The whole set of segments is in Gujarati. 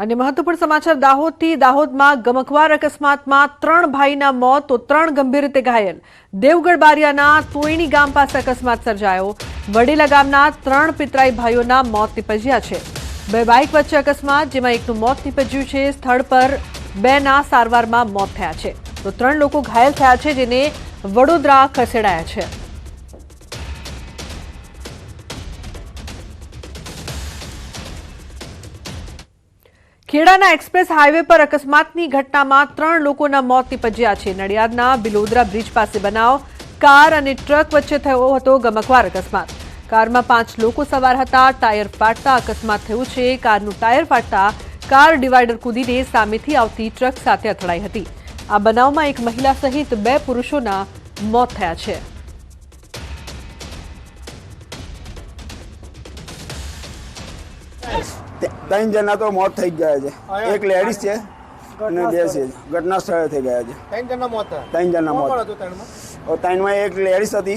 અને મહત્વપૂર્ણ સમાચાર દાહોદથી દાહોદમાં ગમખ્વાર અકસ્માતમાં 3 ભાઈના મોત તો 3 ગંભીર રીતે ઘાયલ। દેવગઢ બારિયાના તોયણી ગામ પાસે અકસ્માત સર્જાયો। વડેલા ગામના 3 પિતરાઈ ભાઈઓના મોત નીપજ્યા છે। 2 બાઇક વચ્ચે અકસ્માત, જેમાં એકનું મોત નીપજ્યું છે। સ્થળ પર 2ના સારવારમાં મોત થયા છે તો 3 લોકો ઘાયલ થયા છે, જેને વડોદરા ખસેડાયા છે। ખેડાના એક્સપ્રેસ હાઈવે પર અકસ્માતની ઘટનામાં 3 લોકોના મોત નીપજ્યા છે। નડિયાદના બિલોદરા બ્રિજ પાસે બનાવ। કાર અને ટ્રક વચ્ચે થયો હતો ગમખ્વાર અકસ્માત। કારમાં 5 લોકો સવાર હતા। ટાયર ફાટતા અકસ્માત થયો છે। કારનું ટાયર ફાટતા કાર ડિવાઈડર કૂદીને સામેથી આવતી ટ્રક સાથે અથડાઈ હતી। આ બનાવમાં એક મહિલા સહિત 2 પુરુષોના મોત થયા છે। तीन जना तो मौत થઈ ગયા છે। એક લેડીઝ છે અને 2 છે ઘટના સ્થળે થઈ ગયા છે। 3 જણા મોત થયા। 3 જણા મોત કોણ હતું ત્રણમાં? और 3માં એક લેડીઝ હતી,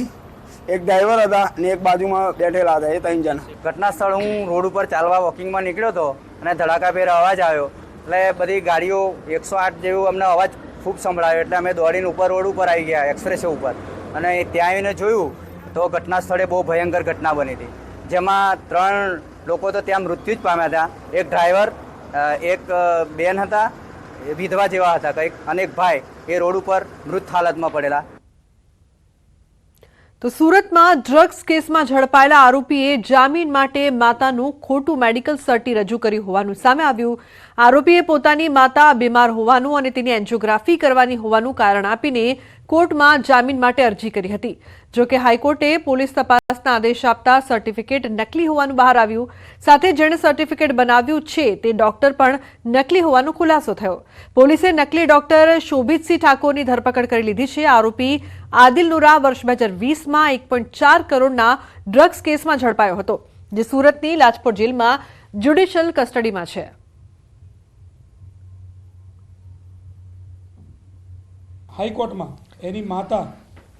એક ડ્રાઈવર હતા અને એક બાજુમાં બેઠેલા હતા। એ 3 જણા। ઘટના સ્થળ હું રોડ ઉપર ચાલવા વોકિંગમાં નીકળ્યો હતો અને ધડાકાભેર અવાજ આવ્યો એટલે બધી ગાડીઓ 108 જેવું અમને અવાજ ખૂબ સંભળાયો એટલે અમે દોડીને ઉપર રોડ ઉપર આવી ગયા એક્સપ્રેસ ઉપર અને ત્યાં આવીને જોયું તો ઘટના સ્થળે બહુ ભયંકર ઘટના બની હતી, જેમાં 3 લોકો તો ત્યાં મૃત્યુ જ પામ્યા હતા। એક ડ્રાઈવર, એક બેન હતા, વિધવા જેવા હતા કંઈક, અને એક ભાઈ એ રોડ ઉપર મૃત હાલતમાં પડેલા। તો સુરતમાં ડ્રગ્સ કેસમાં ઝડપાયેલા આરોપીએ જામીન માટે માતાનું ખોટું મેડિકલ સર્ટી રજૂ કર્યું હોવાનું સામે આવ્યું। આરોપીએ પોતાની માતા બીમાર હોવાનું અને તેની એન્જિયોગ્રાફી કરવાની હોવાનું કારણ આપીને કોર્ટમાં જામીન માટે અરજી કરી હતી। જો કે હાઈકોર્ટે પોલીસ તપાસના આદેશ આપતા સર્ટિફિકેટ નકલી હોવાનું બહાર આવ્યું। સાથે જેણે સર્ટિફિકેટ બનાવ્યું છે તે ડોક્ટર પણ નકલી હોવાનો ખુલાસો થયો। પોલીસે નકલી ડોક્ટર શોભિતસિંહ ઠાકોરની ધરપકડ કરી લીધી છે। આરોપી આદિલ નુરા વર્ષ 2020માં 1.4 કરોડના ડ્રગ્સ કેસમાં ઝડપાયો હતો, જે સુરતની લાજપોર જેલમાં જ્યુડિશિયલ કસ્ટડીમાં છે। હાઈકોર્ટમાં એની માતા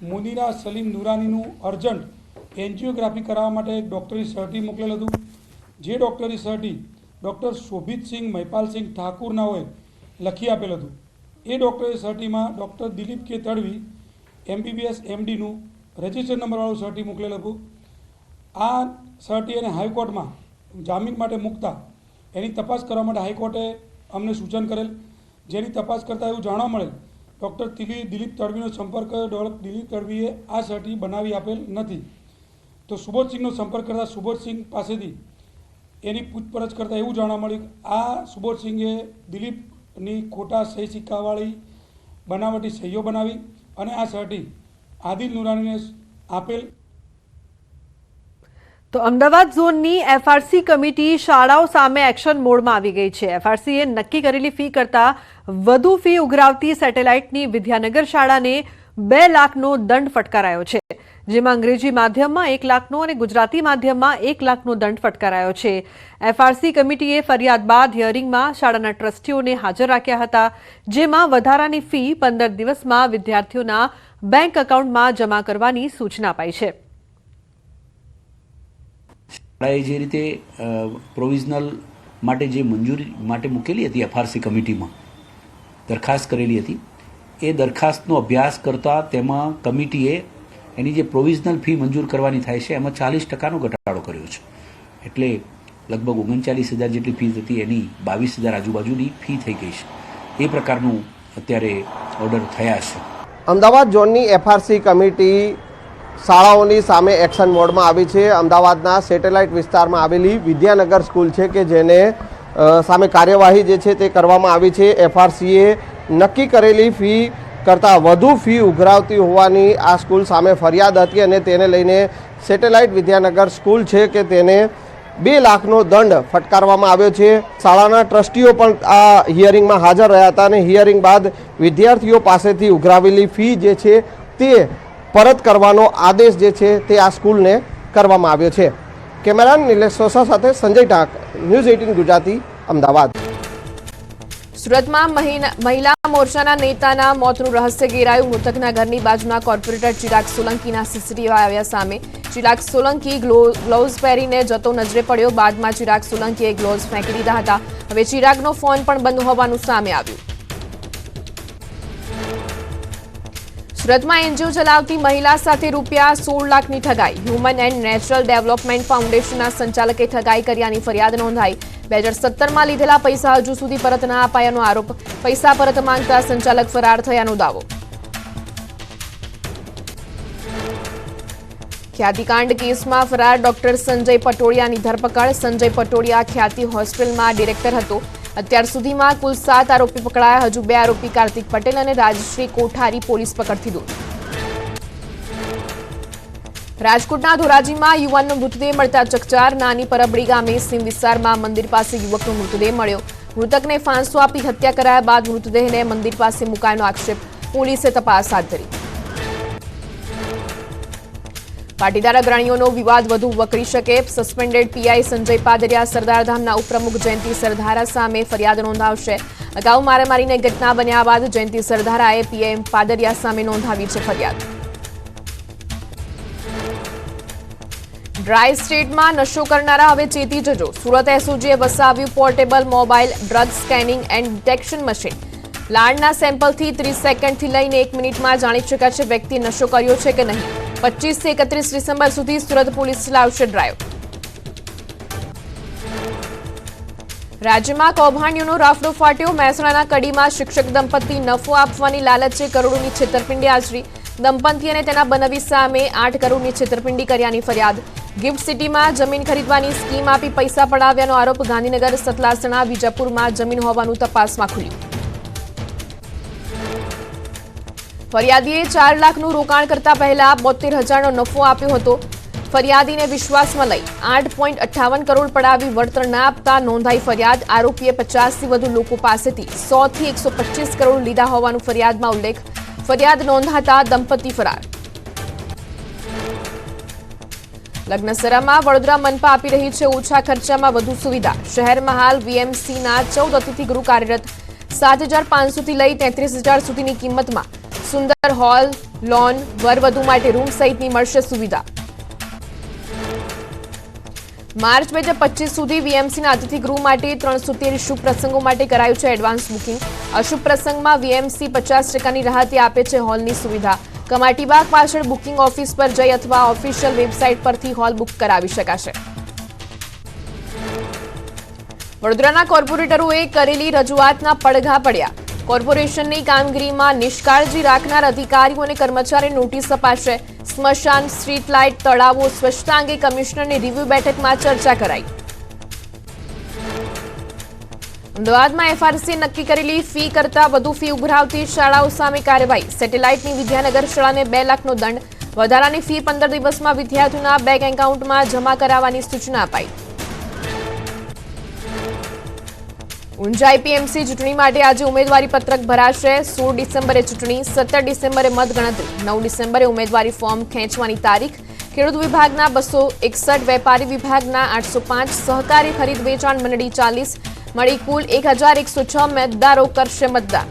મુનીરા સલીમ નુરાનીનું અર્જન્ટ એન્જિયોગ્રાફી કરાવવા માટે એક ડૉક્ટરી સર્ટી મોકલેલ હતું, જે ડૉક્ટરી સર્ટી ડૉક્ટર શોભિતસિંહ મહિપાલસિંહ ઠાકુરનાઓએ લખી આપેલ હતું। એ ડૉક્ટરી સર્ટીમાં ડૉક્ટર દિલીપ કે તડવી MBBS MDનું રજિસ્ટર નંબરવાળું સર્ટી મોકલેલ હતું। આ સર્ટી એને હાઈકોર્ટમાં જામીન માટે મૂકતા એની તપાસ કરવા માટે હાઈકોર્ટે અમને સૂચન કરેલ, જેની તપાસ કરતાં એવું જાણવા મળેલ ડૉક્ટર દિલીપ તડવીનો સંપર્ક કર્યો। દિલીપ તડવીએ આ સર્ટી બનાવી આપેલ નથી, તો સુબોધસિંહનો સંપર્ક કરતાં સુબોધસિંહ પાસેથી એની પૂછપરછ કરતાં એવું જાણવા મળ્યું કે આ સુબોધસિંહે દિલીપની ખોટા સહી સિક્કાવાળી બનાવટી સહીઓ બનાવી અને આ સર્ટી આદિલ નુરાનીને આપેલ। તો અમદાવાદ ઝોનની FRC કમિટી શાળાઓ સામે એક્શન મોડમાં આવી ગઈ છે। FRCએ નક્કી કરેલી ફી કરતાં વધુ ફી ઉઘરાવતી સેટેલાઇટની વિદ્યાનગર શાળાને 2 લાખનો દંડ ફટકારાયો છે, જેમાં અંગ્રેજી માધ્યમમાં 1 લાખનો અને ગુજરાતી માધ્યમમાં 1 લાખનો દંડ ફટકારાયો છે। FRC કમિટીએ ફરિયાદ બાદ હિયરિંગમાં શાળાના ટ્રસ્ટીઓને હાજર રાખ્યા હતા, જેમાં વધારાની ફી 15 દિવસમાં વિદ્યાર્થીઓના બેંક એકાઉન્ટમાં જમા કરવાની સૂચના અપાઈ છે। શાળાએ જે રીતે પ્રોવિઝનલ માટે જે મંજૂરી માટે મૂકેલી હતી FRC કમિટીમાં દરખાસ્ત કરેલી હતી, એ દરખાસ્તનો અભ્યાસ કરતાં તેમાં કમિટીએ એની જે પ્રોવિઝનલ ફી મંજૂર કરવાની થાય છે એમાં 40%નો ઘટાડો કર્યો છે। એટલે લગભગ 39,000 જેટલી ફી હતી, એની 22,000 આજુબાજુની ફી થઈ ગઈ છે। એ પ્રકારનું અત્યારે ઓર્ડર થયા છે। અમદાવાદ ઝોનની FRC કમિટી શાળાઓની સામે એક્શન મોડમાં આવી છે। અમદાવાદના સેટેલાઇટ વિસ્તારમાં આવેલી વિદ્યાનગર સ્કૂલ છે કે જેને સામે કાર્યવાહી જે છે તે કરવામાં આવી છે। FRCએ નક્કી કરેલી ફી કરતાં વધુ ફી ઉઘરાવતી હોવાની આ સ્કૂલ સામે ફરિયાદ હતી અને તેને લઈને સેટેલાઇટ વિદ્યાનગર સ્કૂલ છે કે તેને 2 લાખનો દંડ ફટકારવામાં આવ્યો છે। શાળાના ટ્રસ્ટીઓ પણ આ હિયરિંગમાં હાજર રહ્યા હતા અને હિયરિંગ બાદ વિદ્યાર્થીઓ પાસેથી ઉઘરાવેલી ફી જે છે તે પરત કરવાનો આદેશ જે છે તે આ સ્કૂલને કરવામાં આવ્યો છે। કેમેરામેન નિલેશ સોસા સાથે સંજય ટાંક, ન્યૂઝ 18 ગુજરાતી, અમદાવાદ। સુરતમાં મહિલા મોરચાના નેતાના મોતનું રહસ્ય ઘેરાયું। મૃતકના ઘરની બાજુના કોર્પોરેટર ચિરાગ સોલંકીના સીસીટીવી આવ્યા સામે। ચિરાગ સોલંકી ગ્લોવ્સ પહેરીને જતો નજરે પડ્યો। બાદમાં ચિરાગ સોલંકીએ ગ્લોવ્સ ફેંકી દીધા હતા। હવે ચિરાગનો ફોન પણ બંધ હોવાનું સામે આવ્યું. સુરતમાં એનજીઓ ચલાવતી મહિલા સાથે રૂપિયા 16 લાખની ઠગાઈ. હ્યુમન એન્ડ નેચરલ ડેવલપમેન્ટ ફાઉન્ડેશનના સંચાલકે ઠગાઈ કર્યાની ફરિયાદ નોંધાઈ. 2017માં લીધેલા પૈસા હજુ સુધી પરત ના અપાયાનો આરોપ. પૈસા પરત માંગતા સંચાલક ફરાર થયાનો દાવો. ખ્યાતિકાંડ કેસમાં ફરાર ડોક્ટર સંજય પટોડિયાની ધરપકડ. સંજય પટોડિયા ખ્યાતિ હોસ્પિટલમાં ડિરેક્ટર હતો. અત્યાર સુધીમાં કુલ 7 આરોપી પકડાયા. હજુ 2 આરોપી કાર્તિક પટેલ અને રાજશ્રી કોઠારી પોલીસ પકડથી દૂર. રાજકોટના ધોરાજીમાં યુવાનનો મૃતદેહ મળતા ચકચાર. નાની પરબડી ગામે સીમ વિસ્તારમાં મંદિર પાસે યુવકનો મૃતદેહ મળ્યો. મૃતકને ફાંસો આપી હત્યા કરાયા બાદ મૃતદેહને મંદિર પાસે મુકાયાનો આક્ષેપ. પોલીસે તપાસ હાથ ધરી. પાટીદાર અગ્રણીઓનો વિવાદ વધુ વકરી શકે. સસ્પેન્ડેડ પીઆઈ સંજય પાદરિયા સરદારધામના ઉપપ્રમુખ જયંતિ સરધારા સામે ફરિયાદ નોંધાવશે. અગાઉ મારામારીની ઘટના બન્યા બાદ જયંતિ સરધારાએ પીએમ પાદરિયા સામે નોંધાવી છે ફરિયાદ. ડ્રાય સ્ટેટમાં નશો કરનારા હવે ચેતી જજો. સુરત એસઓજીએ વસાવ્યું portable mobile drug scanning and detection machine. લાળના સેમ્પલથી 30 સેકન્ડથી લઈને 1 મિનિટમાં જાણી શકાશે વ્યક્તિ નશો કર્યો છે કે નહીં. 25 થી 31 ડિસેમ્બર સુધી સુરત પોલીસ ચલાવશે ડ્રાઈવ. રાજ્યમાં કૌભાંડીઓનો રાફડો ફાટ્યો. મહેસાણાના કડીમાં શિક્ષક દંપતી નફો આપવાની લાલચે કરોડોની છેતરપિંડી આચરી. દંપતી અને તેના બનવી સામે 8 કરોડની છેતરપિંડી કર્યાની ફરિયાદ. ગિફ્ટ સિટીમાં જમીન ખરીદવાની સ્કીમ આપી પૈસા પડાવ્યાનો આરોપ. ગાંધીનગર, સતલાસણા, વિજાપુરમાં જમીન હોવાનું તપાસમાં ખુલ્યું. ફરિયાદીએ 4 લાખનું રોકાણ કરતા પહેલા 72,000નો નફો આપ્યો હતો. ફરિયાદીને વિશ્વાસમાં લઈ 8.58 કરોડ પડાવી વળતર ના આપતા નોંધાઈ ફરિયાદ. આરોપીએ 50થી વધુ લોકો પાસેથી 100 થી 125 કરોડ લીધા હોવાનું ફરિયાદમાં ઉલ્લેખ. ફરિયાદ નોંધાતા દંપતી ફરાર. લગ્નસરામાં વડોદરા મનપા આપી રહી છે ઓછા ખર્ચામાં વધુ સુવિધા. શહેરમાં હાલ વીએમસીના 14 અતિથિ ગૃહ કાર્યરત. 7,500 થી લઈ 33,000 સુધીની કિંમતમાં સુંદર હોલ, લોન, વરવધુ માટે રૂમ સહિતની મળશે સુવિધા. માર્ચ 2025 સુધી વીએમસીના અતિથિ ગૃહ માટે 313 શુભ પ્રસંગો માટે કરાયું છે એડવાન્સ બુકિંગ. અશુભ પ્રસંગમાં વીએમસી 50% રાહતે આપે છે હોલની સુવિધા. કમાટીબાગ પાછળ બુકિંગ ઓફિસ પર જઈ અથવા ઓફિશિયલ વેબસાઇટ પરથી હોલ બુક કરાવી શકાશે. વડોદરાના કોર્પોરેટરોએ કરેલી રજૂઆતના પડઘા પડ્યા. કોર્પોરેશનની કામગીરીમાં નિષ્કાળજી રાખનાર અધિકારીઓ અને કર્મચારીને નોટિસ અપાશે. સ્મશાન, સ્ટ્રીટ લાઇટ, તળાવો સ્વચ્છતા અંગે કમિશનરની રિવ્યુ બેઠકમાં ચર્ચા કરાઈ. અમદાવાદમાં એફઆરસીએ નક્કી કરેલી ફી કરતા વધુ ફી ઉઘરાવતી શાળાઓ સામે કાર્યવાહી. સેટેલાઇટની વિદ્યાનગર શાળાને 2 લાખનો દંડ. વધારાની ફી 15 દિવસમાં વિદ્યાર્થીઓના બેંક એકાઉન્ટમાં જમા કરાવવાની સૂચના અપાઈ. ઊંઝા એપીએમસી ચૂંટણી માટે આજે ઉમેદવારી પત્રક ભરાશે. 16 ડિસેમ્બરે ચૂંટણી, 17 ડિસેમ્બરે મતગણતરી, 9 ડિસેમ્બરે ઉમેદવારી ફોર્મ ખેંચવાની તારીખ. ખેડૂત વિભાગના 261, વેપારી વિભાગના 805, સહકારી ખરીદ વેચાણ મંડળી 40 મળી કુલ 1,106 મતદારો કરશે મતદાન.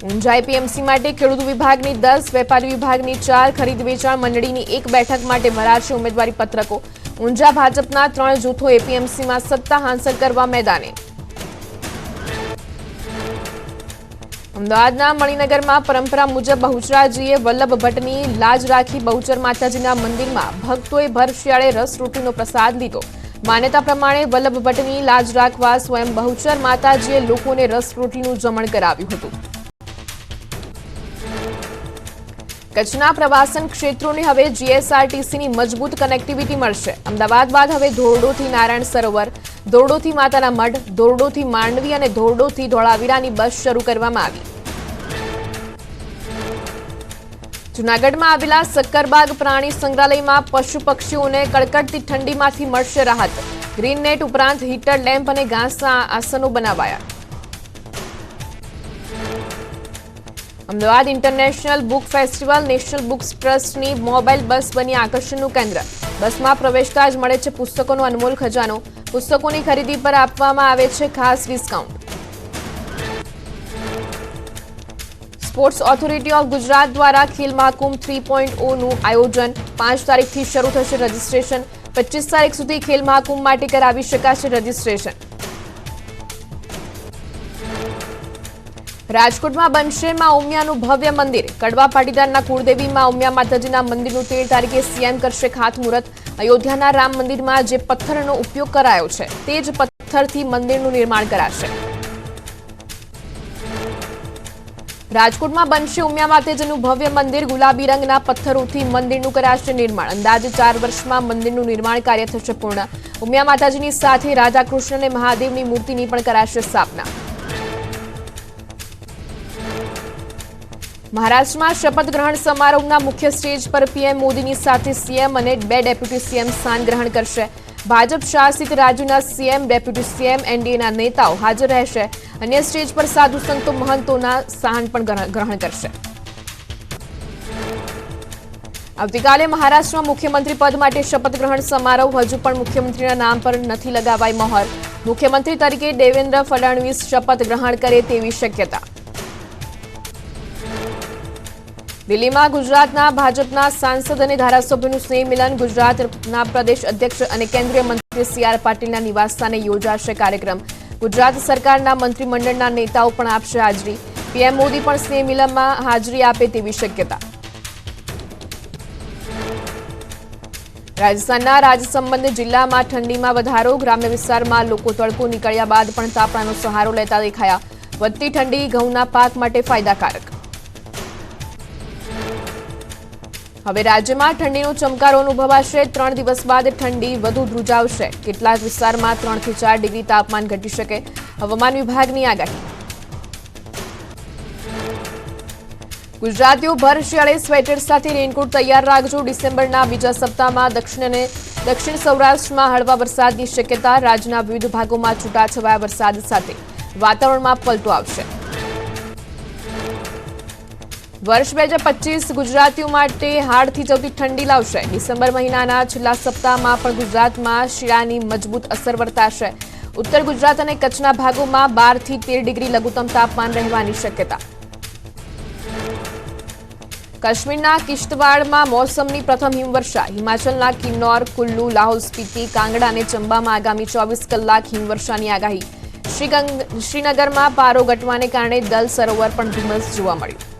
ઊંઝા એપીએમસી માટે ખેડૂત વિભાગની 10, વેપારી વિભાગની 4, ખરીદ વેચાણ મંડળીની 1 બેઠક માટે ભરાશે ઉમેદવારી પત્રકો. ઊંઝા ભાજપના 3 જૂથો એપીએમસીમાં સત્તા હાંસલ કરવા મેદાને. અમદાવાદના મણિનગરમાં પરંપરા મુજબ બહુચરાજીએ વલ્લભ ભટ્ટની લાજ રાખી. બહુચર માતાજીના મંદિરમાં ભક્તોએ ભર શિયાળે રસ રોટીનો પ્રસાદ લીધો. માન્યતા પ્રમાણે વલ્લભ ભટ્ટની લાજ રાખવા સ્વયં બહુચર માતાજીએ લોકોને રસ રોટીનું જમણ કરાવ્યું હતું. કચ્છના પ્રવાસન ક્ષેત્રોને હવે જીએસઆરટીસીની મજબૂત કનેક્ટિવિટી મળશે. અમદાવાદ બાદ હવે ધોરડોથી નારાયણ સરોવર, ધોરડોથી માતાના મઢ, ધોરડોથી માંડવી અને ધોરડોથી ધોળાવીરાની બસ શરૂ કરવામાં આવી. જૂનાગઢમાં આવેલા સક્કરબાગ પ્રાણી સંગ્રહાલયમાં પશુ પક્ષીઓને કડકડતી ઠંડીમાંથી મળશે રાહત. ગ્રીન નેટ ઉપરાંત હીટર, લેમ્પ અને ઘાસના આસનો બનાવાયા. Ahmedabad international book festival national books ટ્રસ્ટની મોબાઈલ બસ બની આકર્ષણનું કેન્દ્ર. બસમાં પ્રવેશતા જ મળે છે પુસ્તકોનો અનમોલ ખજાનો. પુસ્તકોની ખરીદી પર આપવામાં આવે છે ખાસ discount. Sports authority of Gujarat દ્વારા ખેલ મહાકુંભ 3.0નું આયોજન. 5 તારીખથી શરૂ થશે રજીસ્ટ્રેશન. 25 તારીખ સુધી ખેલ મહાકુંભ માટે કરાવી શકાશે રજીસ્ટ્રેશન. રાજકોટમાં બનશે માં ઉમિયાનું ભવ્ય મંદિર. કડવા પાટીદારના કુળદેવી માં ઉમિયા માતાજીના મંદિરનું 13 તારીખે સીએમ કરશે ખાતમુહૂર્ત. અયોધ્યાના રામ મંદિરમાં જે પથ્થરનો ઉપયોગ કરાયો છે તે જ પથ્થરથી મંદિરનું નિર્માણ કરાશે. રાજકોટમાં બનશે ઉમિયા માતાજીનું ભવ્ય મંદિર. ગુલાબી રંગના પથ્થરોથી મંદિરનું કરાશે નિર્માણ. અંદાજે 4 વર્ષમાં મંદિરનું નિર્માણ કાર્ય થશે પૂર્ણ. ઉમિયા માતાજીની સાથે રાધા કૃષ્ણ અને મહાદેવની મૂર્તિની પણ કરાશે સ્થાપના. મહારાષ્ટ્રમાં શપથ ગ્રહણ સમારોહના મુખ્ય સ્ટેજ પર પીએમ મોદીની સાથે સીએમ અને 2 ડેપ્યુટી સીએમ સ્થાન ગ્રહણ કરશે. ભાજપ શાસિત રાજ્યોના સીએમ, ડેપ્યુટી સીએમ, એનડીએના નેતાઓ હાજર રહેશે. અન્ય સ્ટેજ પર સાધુ સંતો મહંતોના સ્થાન પણ ગ્રહણ કરશે. આવતીકાલે મહારાષ્ટ્રમાં મુખ્યમંત્રી પદ માટે શપથ ગ્રહણ સમારોહ. હજુ પણ મુખ્યમંત્રીના નામ પર નથી લગાવાઈ મહોર. મુખ્યમંત્રી તરીકે દેવેન્દ્ર ફડણવીસ શપથ ગ્રહણ કરે તેવી શક્યતા. દિલ્હીમાં ગુજરાતના ભાજપના સાંસદ અને ધારાસભ્યોનું સ્નેહ મિલન. ગુજરાતના પ્રદેશ અધ્યક્ષ અને કેન્દ્રીય મંત્રી સી.આર. પાટીલના નિવાસસ્થાને યોજાશે કાર્યક્રમ. ગુજરાત સરકારના મંત્રીમંડળના નેતાઓ પણ આપશે હાજરી. પીએમ મોદી પણ સ્નેહ મિલનમાં હાજરી આપે તેવી શક્યતા. રાજસ્થાનના રાજસમંદ જિલ્લામાં ઠંડીમાં વધારો. ગ્રામ્ય વિસ્તારમાં લોકો તડકો નીકળ્યા બાદ પણ તાપમાનનો સહારો લેતા દેખાયા. વધતી ઠંડી ઘઉંના પાક માટે ફાયદાકારક. હવે રાજ્યમાં ઠંડીનો ચમકારો અનુભવાશે. 3 દિવસ બાદ ઠંડી વધુ ધ્રુજાવશે. કેટલાક વિસ્તારમાં 3 થી 4 ડિગ્રી તાપમાન ઘટી શકે. હવામાન વિભાગની આગાહી. ગુજરાતીઓ ભર શિયાળે સ્વેટર સાથે રેનકોટ તૈયાર રાખજો. ડિસેમ્બરના બીજા સપ્તાહમાં દક્ષિણ સૌરાષ્ટ્રમાં હળવા વરસાદની શક્યતા. રાજ્યના વિવિધ ભાગોમાં છૂટાછવાયા વરસાદ સાથે વાતાવરણમાં પલટો આવશે. વર્ષ 2025 ગુજરાતીઓ માટે હાડથી જવતી ઠંડી લાવશે. ડિસેમ્બર મહિનાના છેલ્લા સપ્તાહમાં પણ ગુજરાતમાં શિયાળાની મજબૂત અસર વર્તાશે. ઉત્તર ગુજરાત અને કચ્છના ભાગોમાં 12 થી 13 ડિગ્રી લઘુત્તમ તાપમાન રહેવાની શક્યતા. કાશ્મીરના કિશ્તવાડમાં મોસમની પ્રથમ હિમવર્ષા. હિમાચલના કિન્નૌર, કુલ્લુ, લાહૌલ સ્પીતિ, કાંગડા અને ચંબામાં આગામી 24 કલાક હિમવર્ષાની આગાહી. શ્રીનગરમાં પારો ઘટવાને કારણે દલ સરોવર પણ ધુમ્મસ જોવા મળ્યું.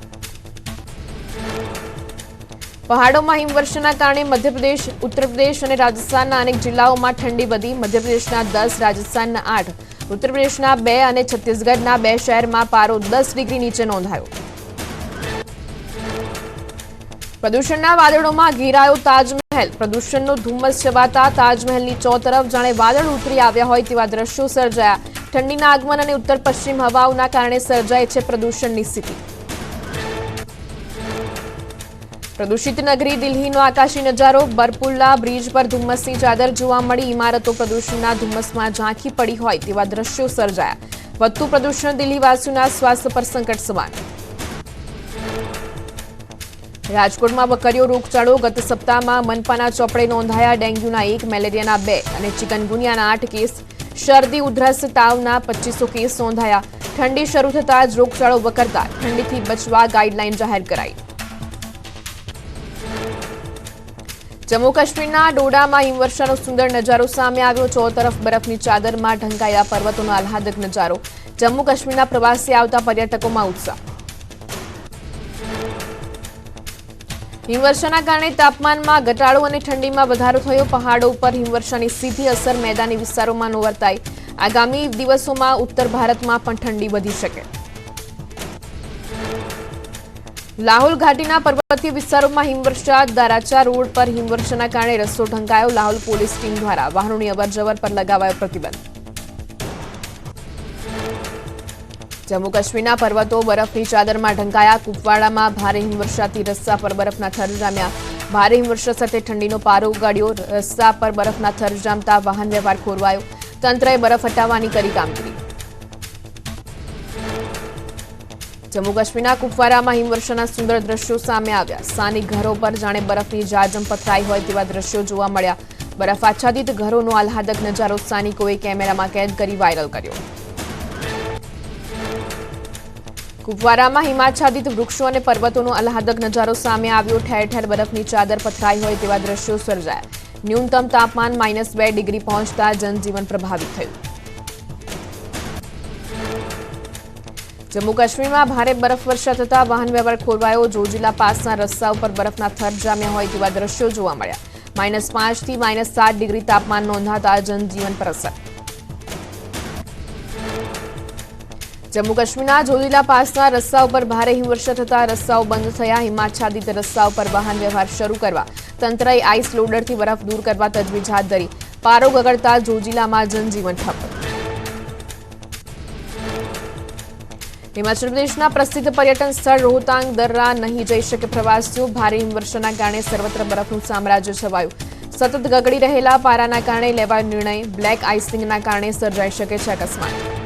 પહાડોમાં હિમવર્ષાના કારણે મધ્યપ્રદેશ, ઉત્તર પ્રદેશ અને રાજસ્થાનના અનેક જિલ્લાઓમાં ઠંડી વધી. મધ્યપ્રદેશના 10, રાજસ્થાનના 8, ઉત્તર પ્રદેશના 2 અને છત્તીસગઢના 2 શહેરમાં પારો 10 ડિગ્રી નીચે નોંધાયો. પ્રદૂષણના વાદળોમાં ઘેરાયો તાજમહેલ. પ્રદૂષણનો ધુમ્મસ છવાતા તાજમહેલની ચોતરફ જાણે વાદળ ઉતરી આવ્યા હોય તેવા દ્રશ્યો સર્જાયા. ઠંડીના આગમન અને ઉત્તર પશ્ચિમ હવાઓના કારણે સર્જાય છે પ્રદૂષણની સ્થિતિ. પ્રદૂષિત નગરી દિલ્હીનો આકાશી નજારો. બરપુલ્લા બ્રિજ પર ધુમ્મસની ચાદર જોવા મળી. ઇમારતો પ્રદૂષણના ધુમ્મસમાં ઝાંખી પડી હોય તેવા દ્રશ્યો સર્જાયા. વધતું પ્રદૂષણ દિલ્હીવાસીઓના સ્વાસ્થ્ય પર સંકટ સમાન. રાજકોટમાં વકર્યો રોગચાળો. ગત સપ્તાહમાં મનપાના ચોપડે નોંધાયા ડેન્ગ્યુના 1, મેલેરિયાના 2 અને ચિકનગુનિયાના 8 કેસ. શરદી, ઉધરસ, તાવના 2500 કેસ નોંધાયા. ઠંડી શરૂ થતાં જ રોગચાળો વકરતા ઠંડીથી બચવા ગાઈડલાઈન જાહેર કરાઈ. જમ્મુ કાશ્મીરના ડોડામાં હિમવર્ષાનો સુંદર નજારો સામે આવ્યો. ચોતરફ બરફની ચાદરમાં ઢંકાયેલા પર્વતોનો આહલાદક નજારો. જમ્મુ કાશ્મીરના પ્રવાસે આવતા પર્યટકોમાં ઉત્સાહ. હિમવર્ષાના કારણે તાપમાનમાં ઘટાડો અને ઠંડીમાં વધારો થયો. પહાડો ઉપર હિમવર્ષાની સીધી અસર મેદાની વિસ્તારોમાં ન વર્તાઈ. આગામી દિવસોમાં ઉત્તર ભારતમાં પણ ઠંડી વધી શકે. લાહોલ ઘાટીના પર્વતીય વિસ્તારોમાં હિમવર્ષા. દારાચા રોડ પર હિમવર્ષાના કારણે રસ્તો ઢંકાયો. લાહોલ પોલીસ ટીમ દ્વારા વાહનોની અવરજવર પર લગાવાયો પ્રતિબંધ. જમ્મુ કાશ્મીરના પર્વતો બરફની ચાદરમાં ઢંકાયા. કુપવાડામાં ભારે હિમવર્ષાથી રસ્તા પર બરફના થર જામ્યા. ભારે હિમવર્ષા સાથે ઠંડીનો પારો ઉગાડ્યો. રસ્તા પર બરફના થર જામતા વાહન વ્યવહાર ખોરવાયો. તંત્રએ બરફ હટાવવાની કરી કામગીરી. જમ્મુ કાશ્મીરના કુપવારામાં હિમવર્ષાના સુંદર દ્રશ્યો સામે આવ્યા. સ્થાનિક ઘરો પર જાણે બરફની જાજમ પથરાઈ હોય તેવા દ્રશ્યો જોવા મળ્યા. બરફ આચ્છાદિત ઘરોનો આહલાદક નજારો સ્થાનિકોએ કેમેરામાં કેદ કરી વાયરલ કર્યો. કુપવારામાં હિમાચ્છાદિત વૃક્ષો અને પર્વતોનો આહલાદક નજારો સામે આવ્યો. ઠેર ઠેર બરફની ચાદર પથરાઈ હોય તેવા દ્રશ્યો સર્જાયા. ન્યૂનતમ તાપમાન -2 ડિગ્રી પહોંચતા જનજીવન પ્રભાવિત થયું. જમ્મુ કાશ્મીરમાં ભારે બરફવર્ષા થતા વાહન વ્યવહાર ખોરવાયો. જોજીલા પાસના રસ્તા ઉપર બરફના થર જામ્યા હોય તેવા દ્રશ્યો જોવા મળ્યા. -5 થી -7 ડિગ્રી તાપમાન નોંધાતા જનજીવન પર અસર. જમ્મુ કાશ્મીરના જોજીલા પાસના રસ્તા ઉપર ભારે હિમવર્ષા થતા રસ્તાઓ બંધ થયા. હિમાચ્છાદિત રસ્તા ઉપર વાહન વ્યવહાર શરૂ કરવા તંત્રએ આઈસ લોડરથી બરફ દૂર કરવા તજવીજ હાથ ધરી. પારો ગગડતા જોજીલામાં જનજીવન ઠપ. હિમાચલ પ્રદેશના પ્રસિદ્ધ પર્યટન સ્થળ રોહતાંગ દર્રા નહીં જઈ શકે પ્રવાસીઓ. ભારે હિમવર્ષાના કારણે સર્વત્ર બરફનું સામ્રાજ્ય છવાયું. સતત ગગડી રહેલા પારાના કારણે લેવાયો નિર્ણય. બ્લેક આઇસિંગના કારણે સર્જાઈ શકે છે અકસ્માત.